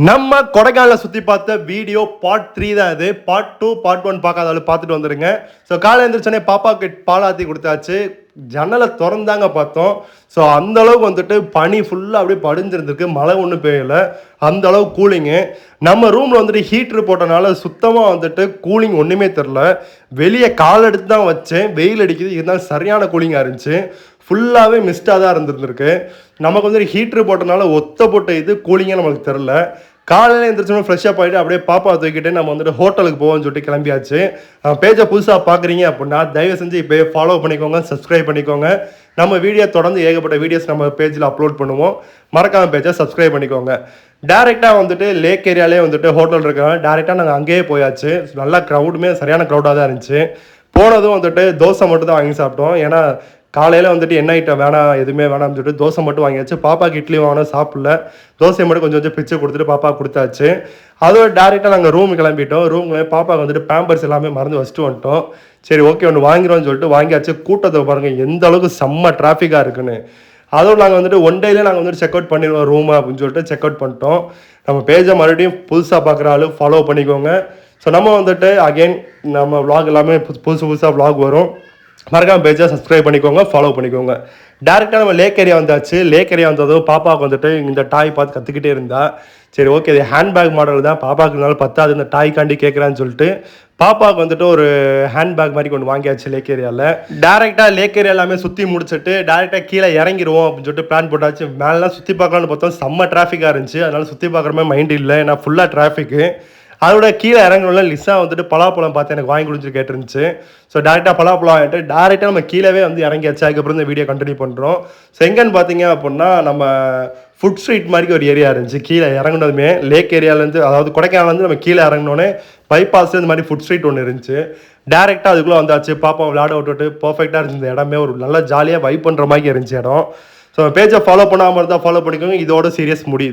நம்ம கொடைக்கானல சுற்றி பார்த்த வீடியோ பார்ட் 3 தான் இது. பார்ட் 2 பார்ட் 1 பார்க்காதாலும் பார்த்துட்டு வந்துடுங்க. ஸோ காலை எழுந்திரிச்சோடனே பாப்பாவுக்கு பாலாத்தி கொடுத்தாச்சு. ஜன்னலை திறந்தாங்க பார்த்தோம். ஸோ அந்தளவுக்கு வந்துட்டு பனி ஃபுல்லாக அப்படியே படிஞ்சிருந்துருக்கு. மழை ஒன்றும் பெய்யலை, அந்தளவுக்கு கூலிங்கு. நம்ம ரூமில் வந்துட்டு ஹீட்ரு போட்டனால சுத்தமாக வந்துட்டு கூலிங் ஒன்றுமே தெரில. வெளியே கால் எடுத்து தான் வச்சேன், வெயில் அடிக்குது, இருந்தாலும் சரியான கூலிங்காக இருந்துச்சு. ஃபுல்லாகவே மிஸ்டாக தான் இருந்துருக்கு. நமக்கு வந்துட்டு ஹீட்ரு போட்டனால ஒத்த போட்ட இது கூலிங்காக நம்மளுக்கு தெரில. காலையில் எழுந்திரிச்சோம் ஃப்ரெஷ்ஷப் ஆகிட்டு அப்படியே பாப்பா தூக்கிட்டு நம்ம வந்துட்டு ஹோட்டலுக்கு போவோம்னு சொல்லிட்டு கிளம்பியாச்சு. பேஜை புதுசாக பார்க்குறீங்க அப்படின்னா தயவு செஞ்சு இப்போ ஃபாலோ பண்ணிக்கோங்க, சப்ஸ்கிரைப் பண்ணிக்கோங்க. நம்ம வீடியோ தொடர்ந்து ஏகப்பட்ட வீடியோஸ் நம்ம பேஜில் அப்லோட் பண்ணுவோம். மறக்காமல் பேஜை சப்ஸ்கிரைப் பண்ணிக்கோங்க. டேரெக்டாக வந்துட்டு லேக் ஏரியாலே வந்துட்டு ஹோட்டல் இருக்காங்க. டேரெக்டாக நாங்கள் அங்கேயே போயாச்சு. நல்லா க்ரௌடுமே சரியான க்ரௌடாக தான் இருந்துச்சு. போனதும் வந்துட்டு தோசை மட்டும் தான் வாங்கி சாப்பிட்டோம். ஏன்னா காலையில் வந்துட்டு என்ன ஐட்டம் வேணாம், எதுவுமே வேணாம்னு சொல்லிட்டு தோசை மட்டும் வாங்கியாச்சு. பாப்பாக்கு இட்லி வாங்கினா சாப்பிடல, தோசையை மட்டும் கொஞ்சம் கொஞ்சம் பிச்சு கொடுத்துட்டு பாப்பா கொடுத்தாச்சு. அதோட டேரெக்டாக நாங்கள் ரூம் கிளம்பிட்டோம். ரூமில் பாப்பாவுக்கு வந்துட்டு பேம்பர்ஸ் எல்லாமே மறந்து வச்சுட்டு வந்துட்டோம். சரி ஓகே ஒன்று வாங்கிடுவோம்னு சொல்லிட்டு வாங்கியாச்சு. கூட்டத்தை பாருங்கள் எந்த அளவுக்கு செம்ம டிராஃபிக்காக இருக்குன்னு. அதோடு நாங்கள் வந்துட்டு ஒன் டேலே நாங்கள் வந்துட்டு செக் அவுட் பண்ணிடுவோம் ரூமை அப்படின்னு சொல்லிட்டு செக் அவுட் பண்ணிட்டோம். நம்ம பேஜை மறுபடியும் புதுசாக பார்க்குற ஆளு ஃபாலோ பண்ணிக்கோங்க. ஸோ நம்ம வந்துட்டு அகெயின் நம்ம விளாக் எல்லாமே புதுசாக விளாக் வரும். மறக்காம பேஜை சப்ஸ்கிரைப் பண்ணிக்கோங்க, ஃபாலோ பண்ணிக்கோங்க. டேரெக்டாக நம்ம லேக் ஏரியா வந்தாச்சு. லேக் ஏரியா வந்ததும் பாப்பாவுக்கு வந்துட்டு இந்த டாய் பார்த்து கற்றுக்கிட்டே இருந்தா. சரி ஓகே இது ஹேண்ட்பேக் மாடல் தான், பாப்பாவுக்கு இருந்தாலும் பத்தாது, இந்த டாய்க்காண்டி கேட்குறான்னு சொல்லிட்டு பாப்பாவுக்கு வந்துட்டு ஒரு ஹேண்ட்பேக் மாதிரி கொண்டு வாங்கியாச்சு லேக் ஏரியாவில். டேரெக்டாக லேக் ஏரியா எல்லாமே சுற்றி முடிச்சுட்டு டேரெக்டாக கீழே இறங்கிடுவோம் அப்படின்னு சொல்லிட்டு பிளான் போட்டாச்சு. மேலாம் சுற்றி பார்க்கலான்னு பார்த்தோம், செம்ம டிராஃபிக்காக இருந்துச்சு. அதனால் சுற்றி பார்க்குற மாதிரி மைண்ட் இல்லை, ஏன்னா ஃபுல்லாக டிராஃபிக்கு. அதோட கீழே இறங்கணும்ல லிசா வந்துட்டு பலாப்பழம் பார்த்து எனக்கு வாங்கி கொடுத்து கேட்டுருந்துச்சு. ஸோ டேரெக்டாக பலாப்பழம் ஆகிட்டு டேரெக்டாக நம்ம கீழே வந்து இறங்கியாச்சு. அதுக்கப்புறம் இந்த வீடியோ கண்டினியூ பண்ணுறோம். ஸோ எங்கன்னு பார்த்தீங்க அப்படின்னா நம்ம ஃபுட் ஸ்ட்ரீட் மாதிரி ஒரு ஏரியா இருந்துச்சு. கீழே இறங்கினதுமே லேக் ஏரியாவிலேருந்து, அதாவது கொடைக்கானலேருந்து நம்ம கீழே இறங்கினோன்னே பைபாஸ் இந்த மாதிரி ஃபுட் ஸ்ட்ரீட் ஒன்று இருந்துச்சு. டேரெக்டாக அதுக்குள்ளே வந்தாச்சு. பாப்பா விளையாட விட்டுட்டு பர்ஃபெக்டாக இருந்துச்சு. இந்த இடமே ஒரு நல்லா ஜாலியாக வைப் பண்ணுற மாதிரி இருந்துச்சு இடம். ஸோ பேஜை ஃபாலோ பண்ணாமல் இருந்தால் ஃபாலோ பண்ணிக்கோங்க. இதோட சீரியஸ் முடியுது.